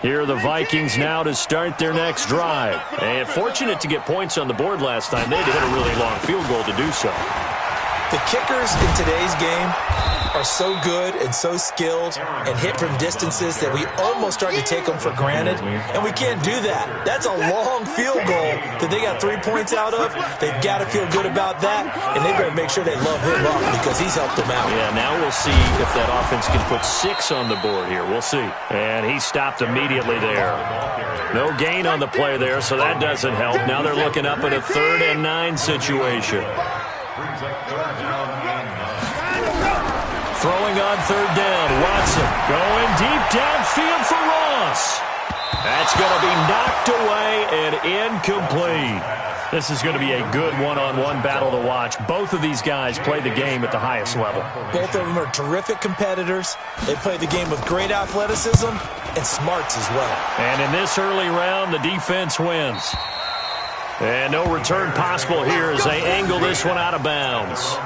Here are the Vikings now to start their next drive. And fortunate to get points on the board last time. They had to hit a really long field goal to do so. The kickers in today's game are so good and so skilled and hit from distances that we almost start to take them for granted, and we can't do that. That's a long field goal that they got 3 points out of. They've got to feel good about that, and they better make sure they love him up because he's helped them out. Yeah, now we'll see if that offense can put 6 on the board here. We'll see. And he stopped immediately there. No gain on the play there, so that doesn't help. Now they're looking up at a 3rd and 9 situation. Throwing on 3rd down, Watson going deep downfield for Ross. That's going to be knocked away and incomplete. This is going to be a good one-on-one battle to watch. Both of these guys play the game at the highest level. Both of them are terrific competitors. They play the game with great athleticism and smarts as well. And in this early round, the defense wins. And no return possible here as they angle this one out of bounds.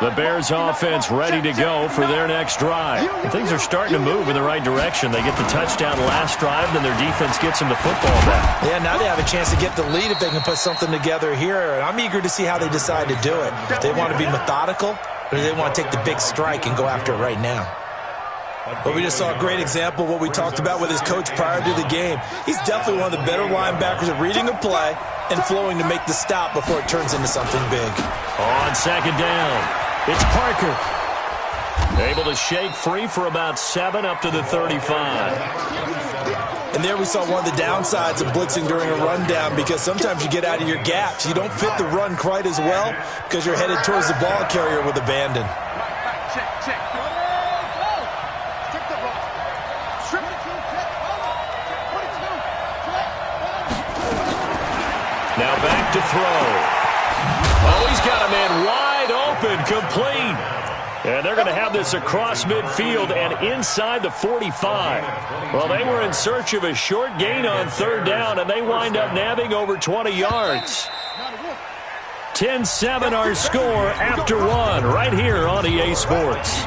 The Bears offense ready to go for their next drive. And things are starting to move in the right direction. They get the touchdown last drive, then their defense gets them the football back. Yeah, now they have a chance to get the lead if they can put something together here. And I'm eager to see how they decide to do it. Do they want to be methodical, or do they want to take the big strike and go after it right now? But we just saw a great example of what we talked about with his coach prior to the game. He's definitely one of the better linebackers at reading a play and flowing to make the stop before it turns into something big. On 2nd down, it's Parker. Able to shake free for about 7 up to the 35. And there we saw one of the downsides of blitzing during a rundown because sometimes you get out of your gaps. You don't fit the run quite as well because you're headed towards the ball carrier with abandon. Now back to throw. Oh, he's got a man wide open, complete. And they're going to have this across midfield and inside the 45. Well, they were in search of a short gain on 3rd down, and they wind up nabbing over 20 yards. 10-7 our score after 1 right here on EA Sports.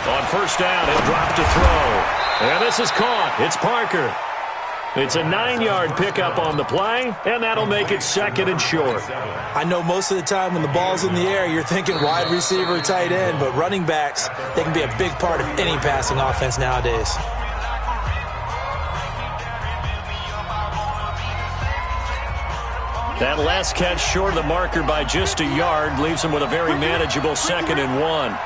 On 1st down, he'll drop to throw. And this is caught. It's Parker. It's a 9-yard pickup on the play, and that'll make it 2nd and short. I know most of the time when the ball's in the air, you're thinking wide receiver, tight end, but running backs, they can be a big part of any passing offense nowadays. That last catch short of the marker by just a yard leaves him with a very manageable 2nd and 1.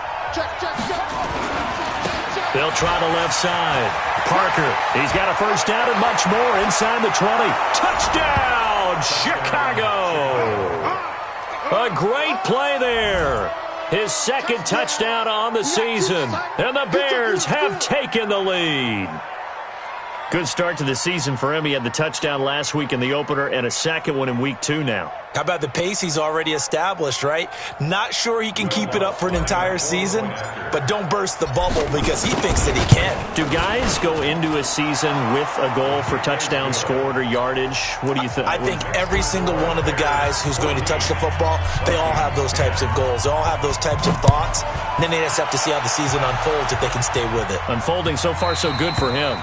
They'll try the left side. Parker, he's got a 1st down and much more inside the 20. Touchdown, Chicago! A great play there. His 2nd touchdown on the season. And the Bears have taken the lead. Good start to the season for him. He had the touchdown last week in the opener and a 2nd one in week 2 now. How about the pace he's already established, right? Not sure he can keep it up for an entire season, but don't burst the bubble because he thinks that he can. Do guys go into a season with a goal for touchdown scored or yardage? What do you think? I think every single one of the guys who's going to touch the football, they all have those types of goals. They all have those types of thoughts. And then they just have to see how the season unfolds if they can stay with it. Unfolding so far so good for him.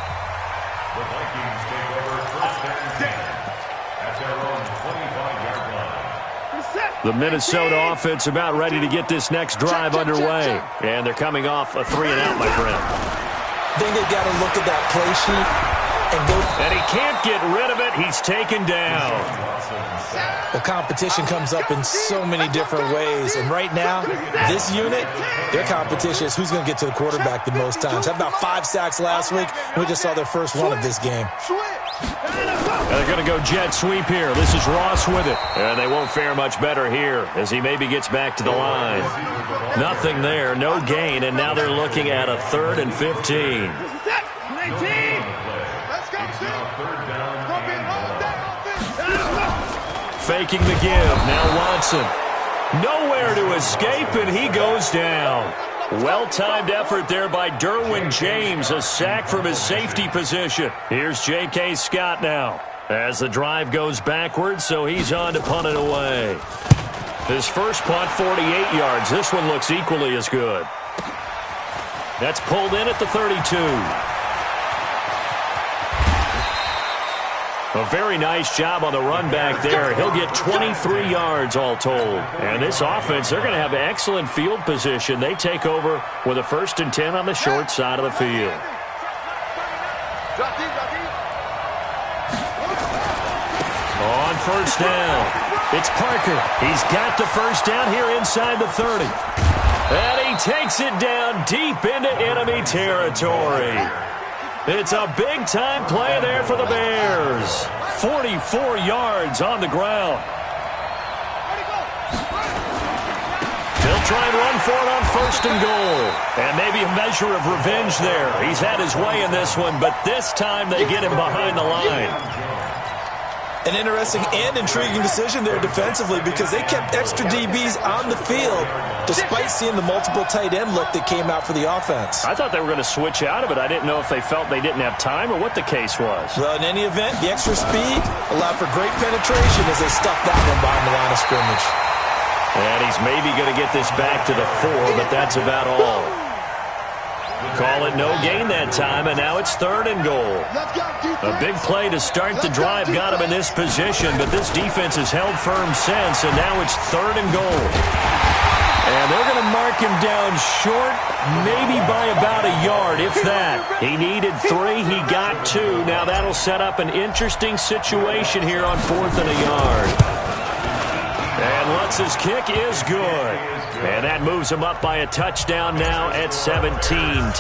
The Minnesota offense about ready to get this next drive underway. And they're coming off a 3-and-out, my friend. I think they've got to look at that play sheet and go. And he can't get rid of it. He's taken down. Well, competition comes up in so many different ways. And right now, this unit, their competition is who's going to get to the quarterback the most times. How about 5 sacks last week? We just saw their first one of this game. And they're going to go jet sweep here. This is Ross with it. And they won't fare much better here as he maybe gets back to the line. Nothing there, no gain, and now they're looking at a 3rd and 15. Faking the give. Now Watson. Nowhere to escape, and he goes down. Well-timed effort there by Derwin James, a sack from his safety position. Here's J.K. Scott now as the drive goes backwards, so he's on to punt it away. His first punt, 48 yards. This one looks equally as good. That's pulled in at the 32. A very nice job on the run back there. He'll get 23 yards all told. And this offense, they're going to have excellent field position. They take over with a 1st and 10 on the short side of the field. On first down, it's Parker. He's got the first down here inside the 30. And he takes it down deep into enemy territory. It's a big-time play there for the Bears. 44 yards on the ground. They'll try and run for it on 1st and goal. And maybe a measure of revenge there. He's had his way in this one, but this time they get him behind the line. An interesting and intriguing decision there defensively because they kept extra DBs on the field despite seeing the multiple tight end look that came out for the offense. I thought they were going to switch out of it. I didn't know if they felt they didn't have time or what the case was. Well, in any event, the extra speed allowed for great penetration as they stuffed that one behind the line of scrimmage. And he's maybe going to get this back to the 4, but that's about all. Call it no gain that time, and now it's 3rd and goal. A big play to start the drive got him in this position, but this defense has held firm since, and now it's 3rd and goal. And they're going to mark him down short, maybe by about a yard, if that. He needed 3, he got 2. Now that'll set up an interesting situation here on 4th and a yard. And Lutz's kick is good. And that moves him up by a touchdown now at 17-10.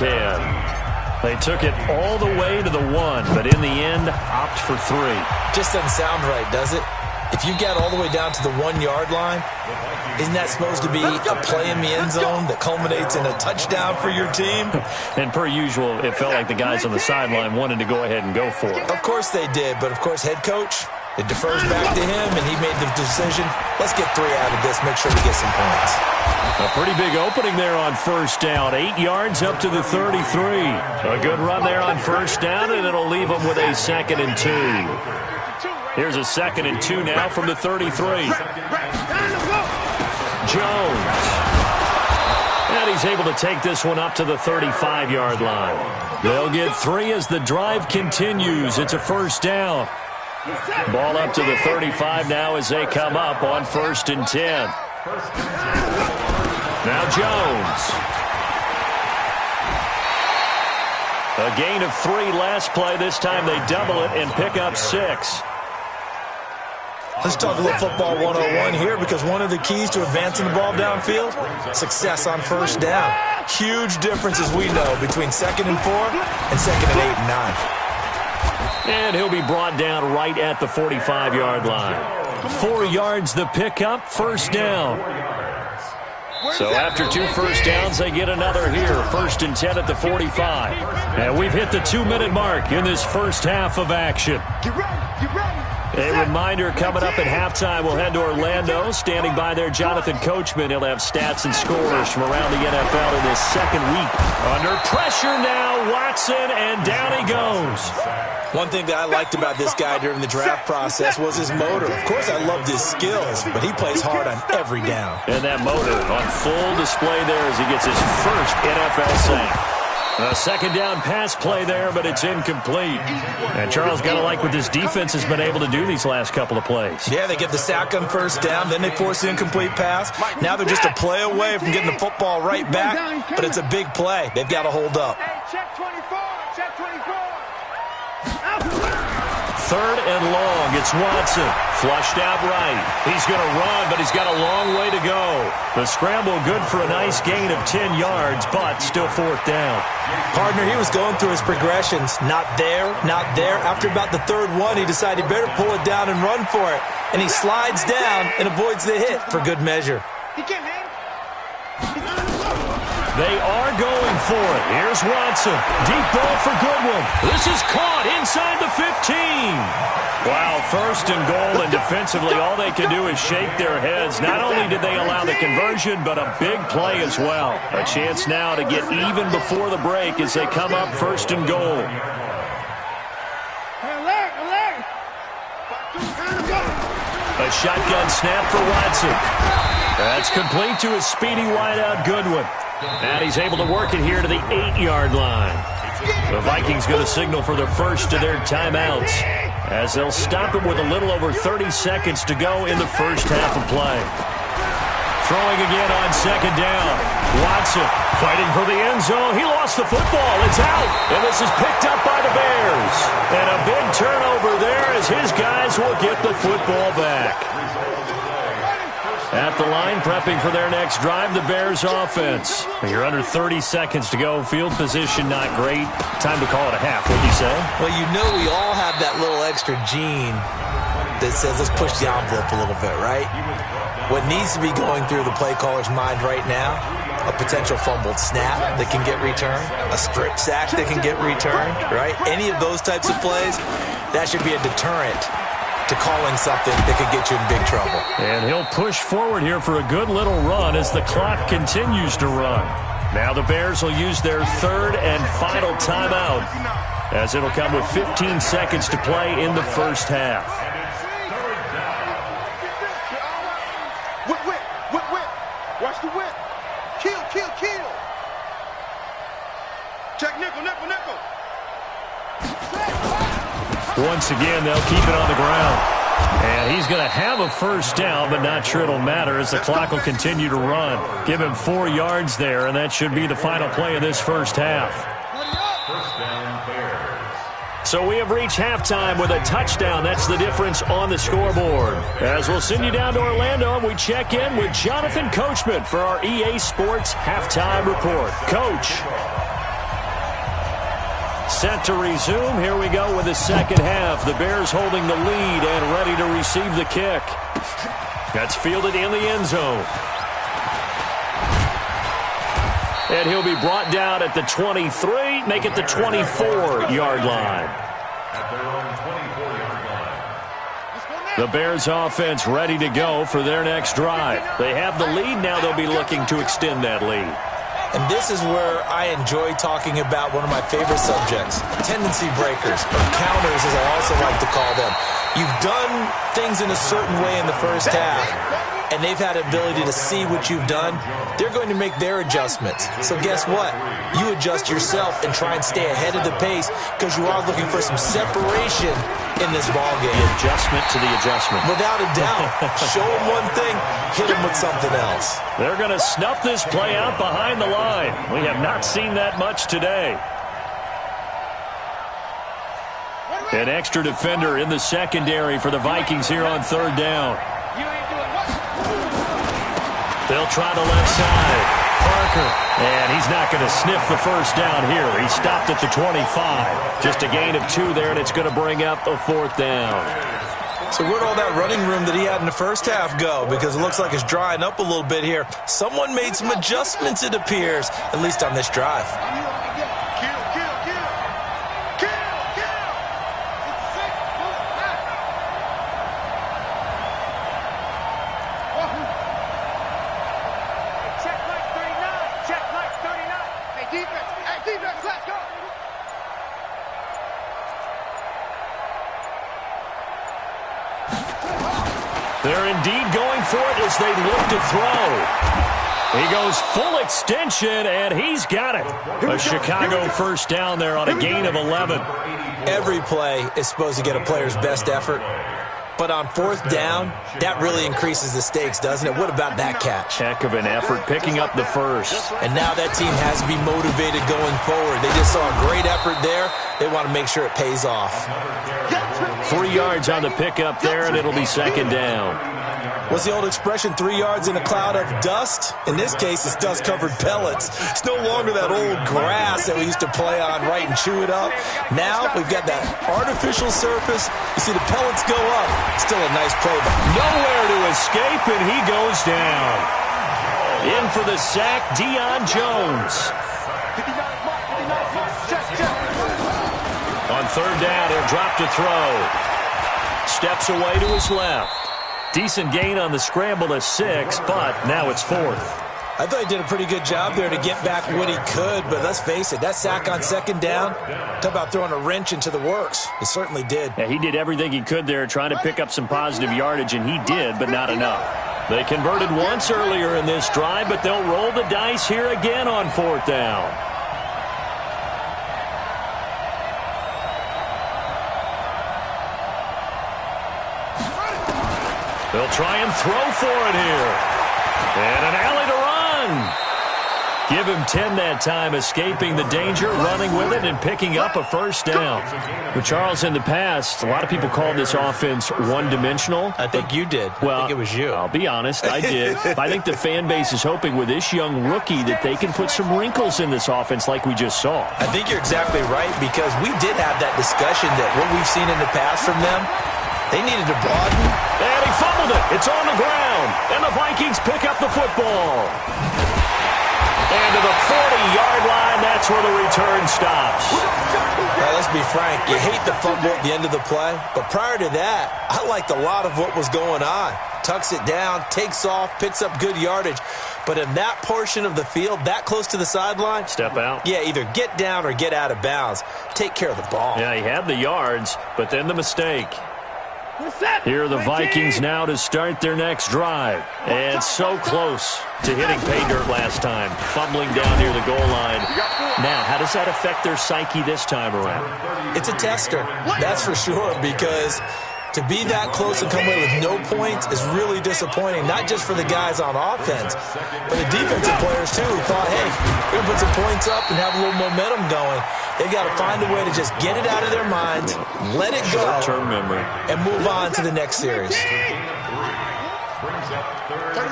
They took it all the way to the 1, but in the end, opt for 3. Just doesn't sound right, does it? If you get all the way down to the 1-yard line, isn't that supposed to be a play in the end zone that culminates in a touchdown for your team? And per usual, it felt like the guys on the sideline wanted to go ahead and go for it. Of course they did, but of course head coach, it defers back to him, and he made the decision, let's get 3 out of this, make sure we get some points. A pretty big opening there on first down. 8 yards up to the 33. A good run there on first down, and it'll leave them with a 2nd and 2. Here's a 2nd and 2 now from the 33. Jones. And he's able to take this one up to the 35-yard line. They'll get 3 as the drive continues. It's a 1st down. Ball up to the 35 now as they come up on 1st and 10. Now Jones. A gain of 3 last play. This time they double it and pick up 6. Let's talk a little football 101 here because one of the keys to advancing the ball downfield, success on 1st down. Huge difference, as we know, between 2nd and 4 and 2nd and 8 and 9. And he'll be brought down right at the 45-yard line. 4 yards the pickup, 1st down. So after 2 first downs, they get another here. 1st and 10 at the 45. And we've hit the 2-minute mark in this first half of action. A reminder, coming up at halftime, we'll head to Orlando. Standing by there, Jonathan Coachman. He'll have stats and scores from around the NFL in this 2nd week. Under pressure now, Watson, and down he goes. One thing that I liked about this guy during the draft process was his motor. Of course, I loved his skills, but he plays hard on every down. And that motor on full display there as he gets his first NFL sack. A 2nd down pass play there, but it's incomplete. And Charles, got to like what this defense has been able to do these last couple of plays. Yeah, they get the sack on 1st down, then they force the incomplete pass. Now they're just a play away from getting the football right back, but it's a big play. They've got to hold up. Check 24, check 24. 3rd and long. It's Watson. Flushed out right. He's going to run, but he's got a long way to go. The scramble good for a nice gain of 10 yards, but still 4th down. Partner, he was going through his progressions. Not there, not there. After about the 3rd one, he decided he better pull it down and run for it. And he slides down and avoids the hit for good measure. He can't hang. They are going for it. Here's Watson. Deep ball for Goodwin. This is caught inside the 15. Wow, first and goal, and defensively all they can do is shake their heads. Not only did they allow the conversion, but a big play as well. A chance now to get even before the break as they come up first and goal. A shotgun snap for Watson. That's complete to his speedy wideout Goodwin. And he's able to work it here to the 8-yard line. The Vikings going to signal for the first of their timeouts, as they'll stop it with a little over 30 seconds to go in the first half of play. Throwing again on second down. Watson fighting for the end zone. He lost the football. It's out. And this is picked up by the Bears. And a big turnover there as his guys will get the football back. At the line, prepping for their next drive, the Bears offense. You're under 30 seconds to go. Field position not great. Time to call it a half, wouldn't you say? Well, you know we all have that little extra gene that says let's push the envelope a little bit, right? What needs to be going through the play caller's mind right now, a potential fumbled snap that can get returned, a strip sack that can get returned, right? Any of those types of plays, that should be a deterrent to calling something that could get you in big trouble. And he'll push forward here for a good little run as the clock continues to run. Now the Bears will use their third and final timeout, as it'll come with 15 seconds to play in the first half. Whip. Watch the whip. Kill. Check nickel. Once again, they'll keep it on the ground. And he's going to have a first down, but not sure it'll matter as the clock will continue to run. Give him 4 yards there, and that should be the final play of this first half. So we have reached halftime with a touchdown. That's the difference on the scoreboard. As we'll send you down to Orlando, and we check in with Jonathan Coachman for our EA Sports Halftime Report. Coach. Set to resume. Here we go with the second half. The Bears holding the lead and ready to receive the kick. That's fielded in the end zone. And he'll be brought down at the 23, make it the 24-yard line. The Bears offense ready to go for their next drive. They have the lead. Now they'll be looking to extend that lead. And this is where I enjoy talking about one of my favorite subjects, tendency breakers, or counters as I also like to call them. You've done things in a certain way in the first half, and they've had the ability to see what you've done. They're going to make their adjustments. So guess what? You adjust yourself and try and stay ahead of the pace because you are looking for some separation in this ballgame. The adjustment to the adjustment. Without a doubt. Show them one thing, hit them with something else. They're going to snuff this play out behind the line. We have not seen that much today. An extra defender in the secondary for the Vikings here on third down. They'll try the left side. Parker. And he's not going to sniff the first down here. He stopped at the 25. Just a gain of 2 there, and it's going to bring up a fourth down. So where'd all that running room that he had in the first half go? Because it looks like it's drying up a little bit here. Someone made some adjustments, it appears, at least on this drive. They're indeed going for it as they look to throw. He goes full extension, and he's got it. A Chicago first down there on a gain of 11. Every play is supposed to get a player's best effort. But on fourth down, that really increases the stakes, doesn't it? What about that catch? Heck of an effort picking up the first. And now that team has to be motivated going forward. They just saw a great effort there. They want to make sure it pays off. 3 yards on the pickup there, and it'll be second down. What's the old expression, 3 yards in a cloud of dust? In this case, it's dust-covered pellets. It's no longer that old grass that we used to play on, right, and chew it up. Now we've got that artificial surface. You see the pellets go up. Still a nice play. Nowhere to escape, and he goes down. In for the sack, Deion Jones. On third down, he'll drop to throw. steps away to his left. Decent gain on the scramble at 6, but now it's 4th. I thought he did a pretty good job there to get back what he could, but let's face it, that sack on 2nd down, talk about throwing a wrench into the works. It certainly did. Yeah, he did everything he could there trying to pick up some positive yardage, and he did, but not enough. They converted once earlier in this drive, but they'll roll the dice here again on 4th down. They'll try and throw for it here. And an alley to run. Give him 10 that time, escaping the danger, running with it, and picking up a 1st down. But Charles, in the past, a lot of people called this offense one-dimensional. I think you did. Well, I think it was you. I'll be honest, I did. I think the fan base is hoping with this young rookie that they can put some wrinkles in this offense like we just saw. I think you're exactly right, because we did have that discussion that what we've seen in the past from them, they needed to broaden. And he fumbled it. It's on the ground. And the Vikings pick up the football. And to the 40-yard line, that's where the return stops. Now, let's be frank. You hate the fumble at the end of the play. But prior to that, I liked a lot of what was going on. Tucks it down, takes off, picks up good yardage. But in that portion of the field, that close to the sideline, step out. Yeah, either get down or get out of bounds. Take care of the ball. Yeah, he had the yards, but then the mistake. Here are the Vikings now to start their next drive. And so close to hitting pay dirt last time, fumbling down near the goal line. Now, how does that affect their psyche this time around? It's a tester, that's for sure, because to be that close and come away with no points is really disappointing, not just for the guys on offense, but the defensive players, too, who thought, hey, we're going to put some points up and have a little momentum going. They've got to find a way to just get it out of their minds, let it go, short-term memory, and move on to the next series. 35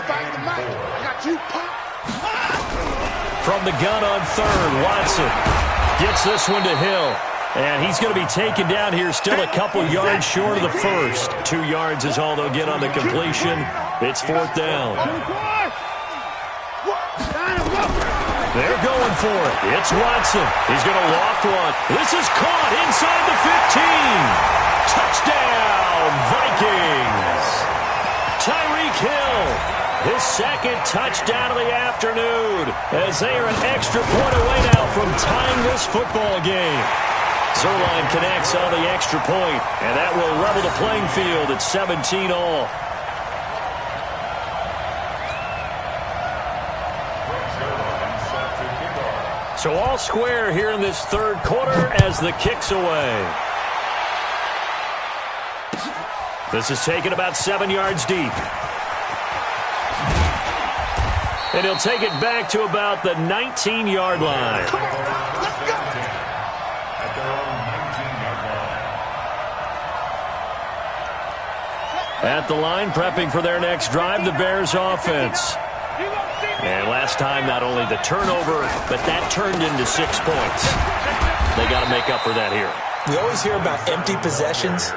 to Mike. Got you. From the gun on 3rd, Watson gets this one to Hill. And he's going to be taken down here, still a couple yards short of the 1st. 2 yards is all they'll get on the completion. It's 4th down. They're going for it. It's Watson. He's going to loft one. This is caught inside the 15. Touchdown, Vikings. Tyreek Hill, his 2nd touchdown of the afternoon, as they are an extra point away now from tying this football game. Zerline connects on the extra point, and that will level the playing field at 17 all. So all square here in this 3rd quarter as the kick's away. This is taken about 7 yards deep. And he'll take it back to about the 19-yard line. At the line, prepping for their next drive, the Bears offense. And last time, not only the turnover, but that turned into 6 points. They got to make up for that here. We always hear about empty possessions,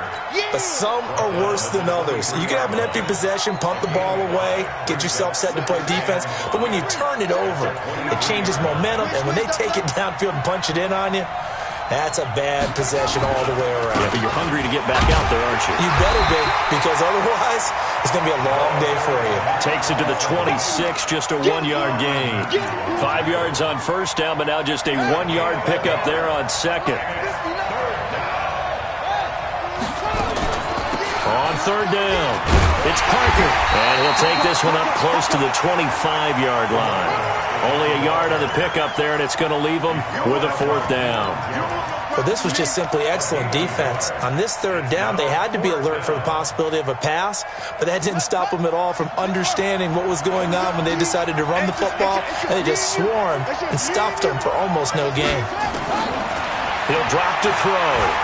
but some are worse than others. You can have an empty possession, punt the ball away, get yourself set to play defense, but when you turn it over, it changes momentum, and when they take it downfield and punch it in on you, that's a bad possession all the way around. Yeah, but you're hungry to get back out there, aren't you? You better be, because otherwise it's going to be a long day for you. Takes it to the 26, just a 1-yard gain. 5 yards on 1st down, but now just a 1-yard pickup there on 2nd. On 3rd down, it's Parker. And he'll take this one up close to the 25-yard line. Only a yard on the pickup there, and it's going to leave them with a 4th down. Well, this was just simply excellent defense. On this 3rd down, they had to be alert for the possibility of a pass, but that didn't stop them at all from understanding what was going on when they decided to run the football, and they just swarmed and stopped them for almost no gain. He'll drop to throw.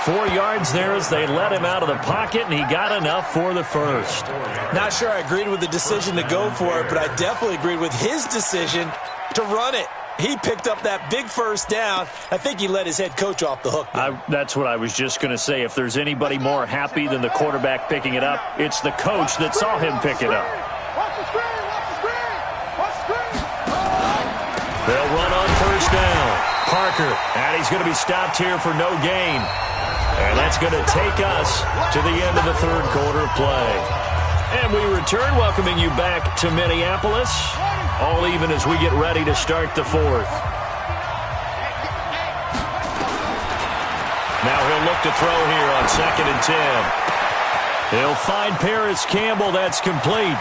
4 yards there as they let him out of the pocket, and he got enough for the 1st. Not sure I agreed with the decision to go for it, but I definitely agreed with his decision to run it. He picked up that big 1st down. I think he let his head coach off the hook. That's what I was just going to say. If there's anybody more happy than the quarterback picking it up, it's the coach that saw him pick it up. They'll run on 1st down. Parker, and he's going to be stopped here for no gain. And that's going to take us to the end of the third quarter of play. And we return, welcoming you back to Minneapolis, all even as we get ready to start the fourth. Now he'll look to throw here on 2nd and 10. He'll find Paris Campbell. That's complete.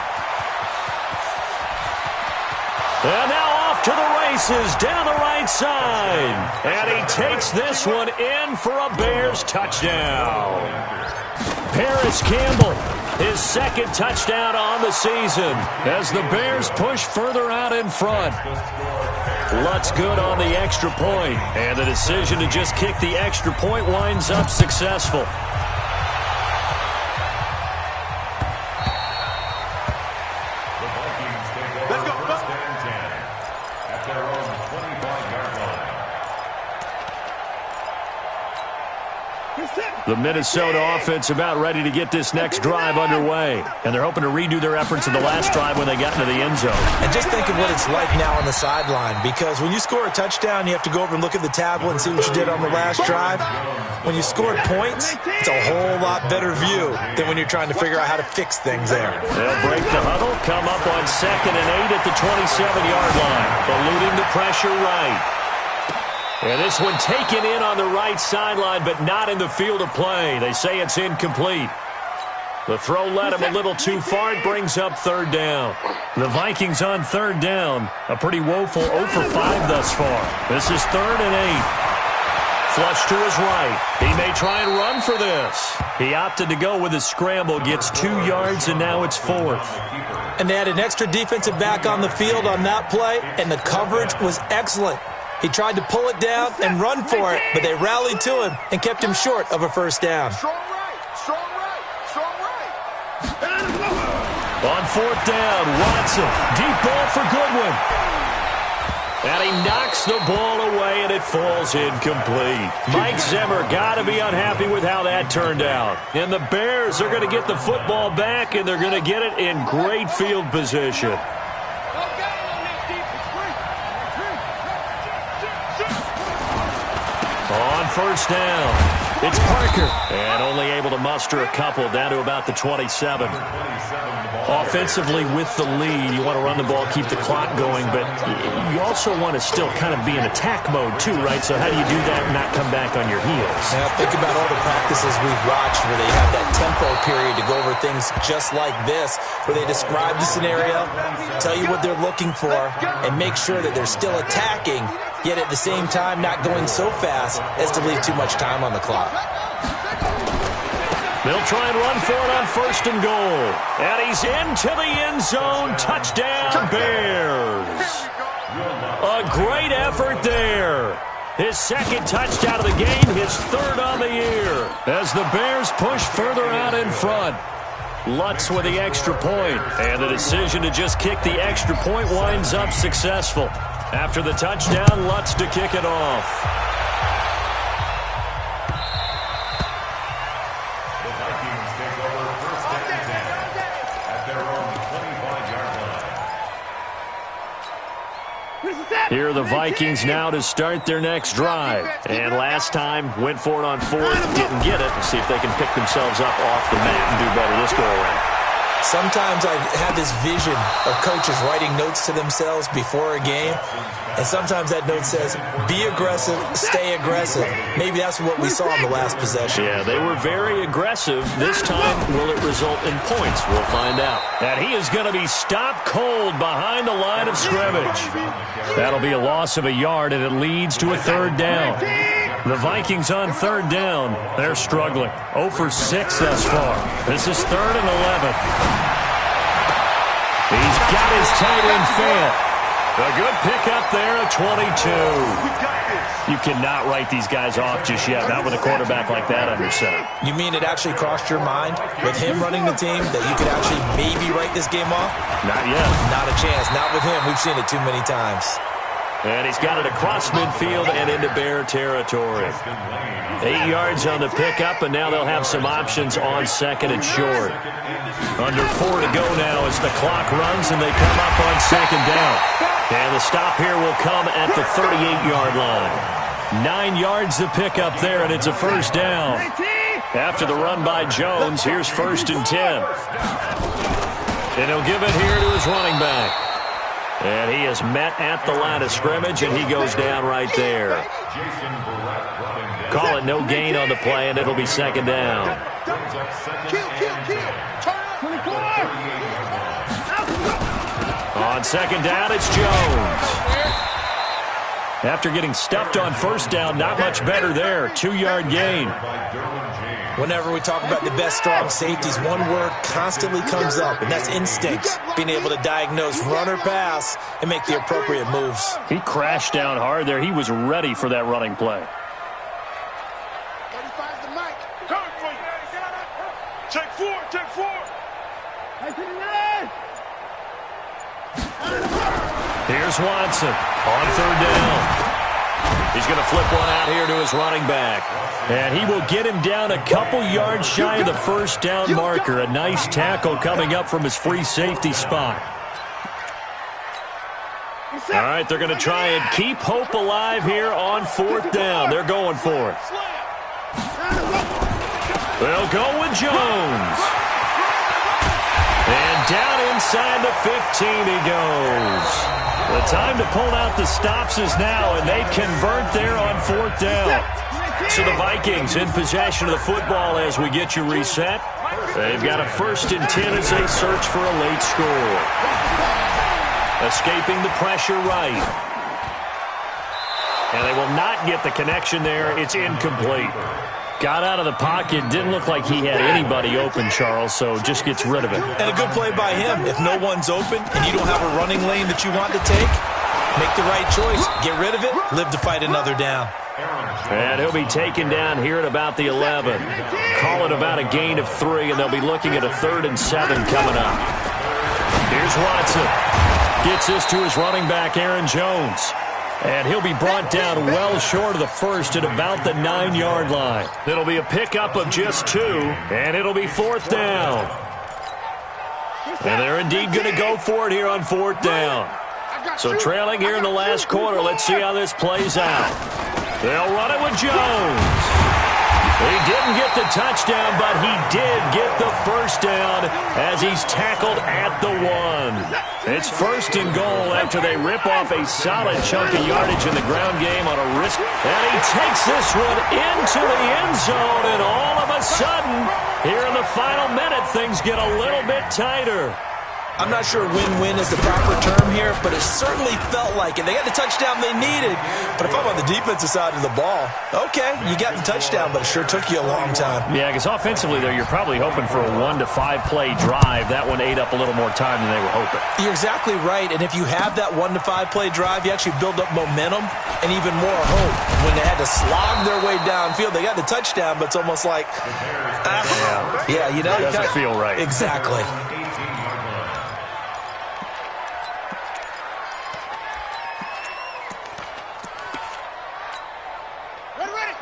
And now off to the races down the right side. And he takes this one in for a Bears touchdown. Paris Campbell, his 2nd touchdown on the season as the Bears push further out in front. Lutz good on the extra point, and the decision to just kick the extra point winds up successful. The Minnesota offense about ready to get this next drive underway. And they're hoping to redo their efforts in the last drive when they got into the end zone. And just think of what it's like now on the sideline, because when you score a touchdown, you have to go over and look at the tablet and see what you did on the last drive. When you scored points, it's a whole lot better view than when you're trying to figure out how to fix things there. They'll break the huddle, come up on 2nd and 8 at the 27-yard line, eluding the pressure right. And this one taken in on the right sideline, but not in the field of play. They say it's incomplete. The throw led him a little too far. It brings up 3rd down. The Vikings on 3rd down. A pretty woeful 0 for 5 thus far. This is 3rd and 8. Flush to his right. He may try and run for this. He opted to go with a scramble, gets 2 yards, and now it's 4th. And they had an extra defensive back on the field on that play, and the coverage was excellent. He tried to pull it down and run for it, but they rallied to him and kept him short of a 1st down. Strong right, strong right, strong right. On 4th down, Watson, deep ball for Goodwin. And he knocks the ball away, and it falls incomplete. Mike Zimmer got to be unhappy with how that turned out. And the Bears are going to get the football back, and they're going to get it in great field position. On 1st down, it's Parker. And only able to muster a couple down to about the 27. Offensively with the lead, you want to run the ball, keep the clock going, but you also want to still kind of be in attack mode too, right? So how do you do that and not come back on your heels? Now think about all the practices we've watched where they have that tempo period to go over things just like this, where they describe the scenario, tell you what they're looking for, and make sure that they're still attacking, yet at the same time not going so fast as to leave too much time on the clock. They'll try and run for it on 1st and goal. And he's into the end zone. Touchdown, Bears. A great effort there. His 2nd touchdown of the game, his 3rd on the year. As the Bears push further out in front. Lutz with the extra point. And the decision to just kick the extra point winds up successful. After the touchdown, Lutz to kick it off. Here are the Vikings now to start their next drive. And last time, went for it on 4th, didn't get it. Let's see if they can pick themselves up off the mat and do better this go-around. Sometimes I have this vision of coaches writing notes to themselves before a game, and sometimes that note says, be aggressive, stay aggressive. Maybe that's what we saw in the last possession. Yeah, they were very aggressive. This time, will it result in points? We'll find out. And he is going to be stopped cold behind the line of scrimmage. That'll be a loss of a yard, and it leads to a 3rd down. The Vikings on 3rd down. They're struggling. 0 for 6 thus far. This is 3rd and 11. He's got his tight end Fant. A good pickup there at 22. You cannot write these guys off just yet, not with a quarterback like that under center. You mean it actually crossed your mind with him running the team that you could actually maybe write this game off? Not yet. Not a chance. Not with him. We've seen it too many times. And he's got it across midfield and into Bear territory. 8 yards on the pickup, and now they'll have some options on 2nd and short. Under 4 to go now as the clock runs, and they come up on 2nd down. And the stop here will come at the 38-yard line. 9 yards to pick up there, and it's a first down. After the run by Jones, here's 1st and 10. And he'll give it here to his running back. And he is met at the line of scrimmage, and he goes down right there. Call it no gain on the play, and it'll be 2nd down. On 2nd down, it's Jones. After getting stuffed on 1st down, not much better there. 2-yard gain. Whenever we talk about the best strong safeties, one word constantly comes up, and that's instinct. Being able to diagnose run or pass and make the appropriate moves. He crashed down hard there. He was ready for that running play. 35's the mic. Coming for you. Check 4. Check 4. Here's Watson on 3rd down. He's going to flip one out here to his running back. And he will get him down a couple yards shy of the 1st down marker. A nice tackle coming up from his free safety spot. All right, they're going to try and keep hope alive here on 4th down. They're going for it. They'll go with Jones. And down inside the 15 he goes. The time to pull out the stops is now, and they convert there on 4th down. So the Vikings in possession of the football as we get you reset. They've got a 1st and 10 as they search for a late score. Escaping the pressure right. And they will not get the connection there. It's incomplete. Got out of the pocket. Didn't look like he had anybody open, Charles, so just gets rid of it. And a good play by him. If no one's open and you don't have a running lane that you want to take, make the right choice. Get rid of it. Live to fight another down. And he'll be taken down here at about the 11. Call it about a gain of 3, and they'll be looking at a 3rd and 7 coming up. Here's Watson. Gets this to his running back, Aaron Jones. And he'll be brought down well short of the 1st at about the 9-yard line. It'll be a pickup of just 2, and it'll be 4th down. And they're indeed going to go for it here on 4th down. So trailing here in the last quarter, let's see how this plays out. They'll run it with Jones. He didn't get the touchdown, but he did get the 1st down as he's tackled at the 1. It's 1st and goal after they rip off a solid chunk of yardage in the ground game on a risk. And he takes this one into the end zone, and all of a sudden, here in the final minute, things get a little bit tighter. I'm not sure win-win is the proper term here, but it certainly felt like it. They got the touchdown they needed, but if I'm on the defensive side of the ball, okay, you got the touchdown, but it sure took you a long time. Yeah, because offensively there, you're probably hoping for a 1 to 5 play drive. That one ate up a little more time than they were hoping. You're exactly right, and if you have that 1 to 5 play drive, you actually build up momentum and even more hope. When they had to slog their way downfield, they got the touchdown, but it's almost like, yeah, you know, it doesn't feel right. Exactly.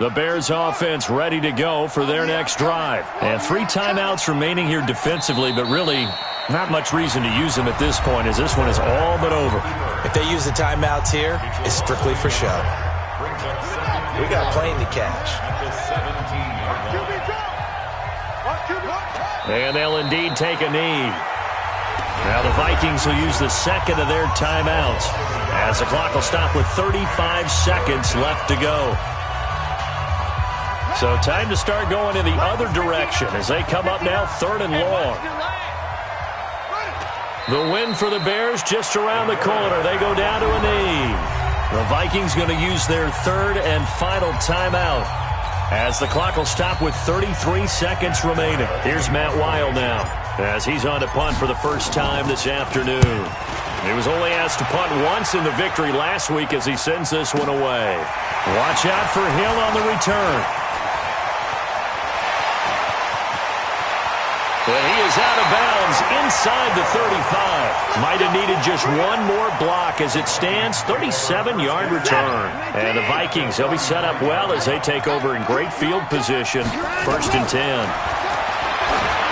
The Bears offense ready to go for their next drive. And 3 timeouts remaining here defensively, but really not much reason to use them at this point as this one is all but over. If they use the timeouts here, it's strictly for show. We got a plane to catch. And they'll indeed take a knee. Now the Vikings will use the 2nd of their timeouts as the clock will stop with 35 seconds left to go. So time to start going in the other direction as they come up now 3rd and long. The win for the Bears just around the corner. They go down to a knee. The Vikings going to use their 3rd and final timeout as the clock will stop with 33 seconds remaining. Here's Matt Weil now as he's on to punt for the first time this afternoon. He was only asked to punt once in the victory last week as he sends this one away. Watch out for Hill on the return. And he is out of bounds inside the 35. Might have needed just one more block as it stands. 37-yard return. And the Vikings, they'll be set up well as they take over in great field position. 1st and 10.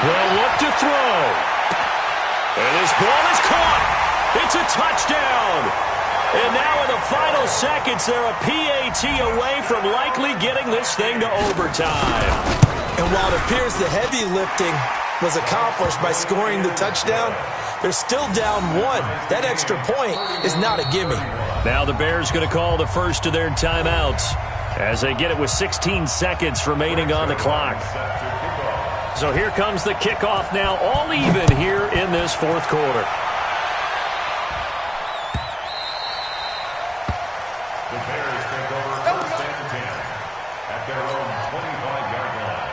They'll look to throw. And this ball is caught. It's a touchdown. And now in the final seconds, they're a PAT away from likely getting this thing to overtime. And while it appears the heavy lifting was accomplished by scoring the touchdown, they're still down 1. That extra point is not a gimme. Now the Bears going to call the first of their timeouts as they get it with 16 seconds remaining on the clock. So here comes the kickoff now, all even here in this fourth quarter. The Bears take over first and 10 at their own 25-yard line.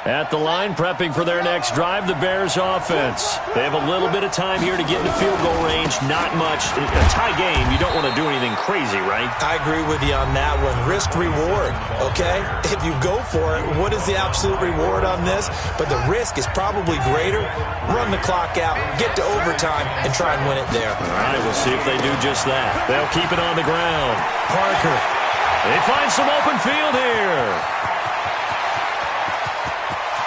At the line, prepping for their next drive, the Bears offense. They have a little bit of time here to get into field goal range. Not much. A tie game, you don't want to do anything crazy, right? I agree with you on that one. Risk-reward, okay? If you go for it, what is the absolute reward on this? But the risk is probably greater. Run the clock out, get to overtime, and try and win it there. All right, we'll see if they do just that. They'll keep it on the ground. Parker. They find some open field here.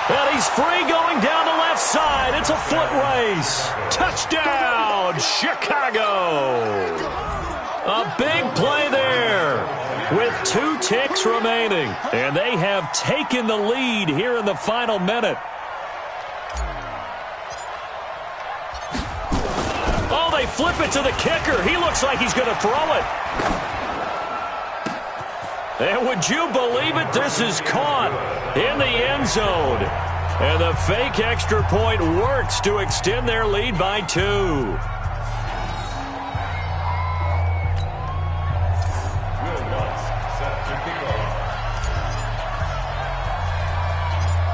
And he's free going down the left side. It's a foot race. Touchdown, Chicago. A big play there with 2 ticks remaining. And they have taken the lead here in the final minute. Oh, they flip it to the kicker. He looks like he's going to throw it. And would you believe it? This is caught in the end zone. And the fake extra point works to extend their lead by 2.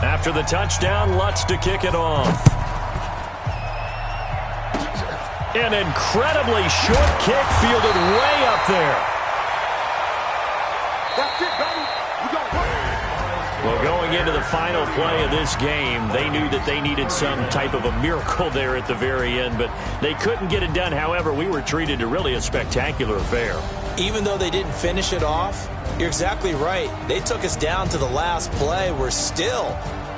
After the touchdown, Lutz to kick it off. An incredibly short kick fielded way up there. That's it, baby. We got one. Well, going into the final play of this game, they knew that they needed some type of a miracle there at the very end, but they couldn't get it done. However, we were treated to really a spectacular affair. Even though they didn't finish it off, you're exactly right. They took us down to the last play.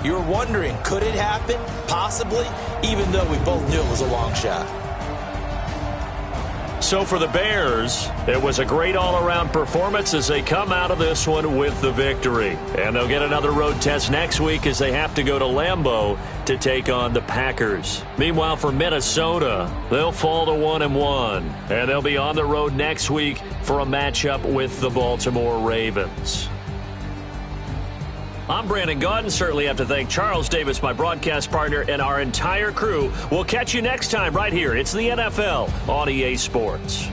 You're wondering, could it happen? Possibly, even though we both knew it was a long shot. So for the Bears, it was a great all-around performance as they come out of this one with the victory. And they'll get another road test next week as they have to go to Lambeau to take on the Packers. Meanwhile, for Minnesota, they'll fall to 1-1. And they'll be on the road next week for a matchup with the Baltimore Ravens. I'm Brandon Gaudin. Certainly have to thank Charles Davis, my broadcast partner, and our entire crew. We'll catch you next time right here. It's the NFL on EA Sports.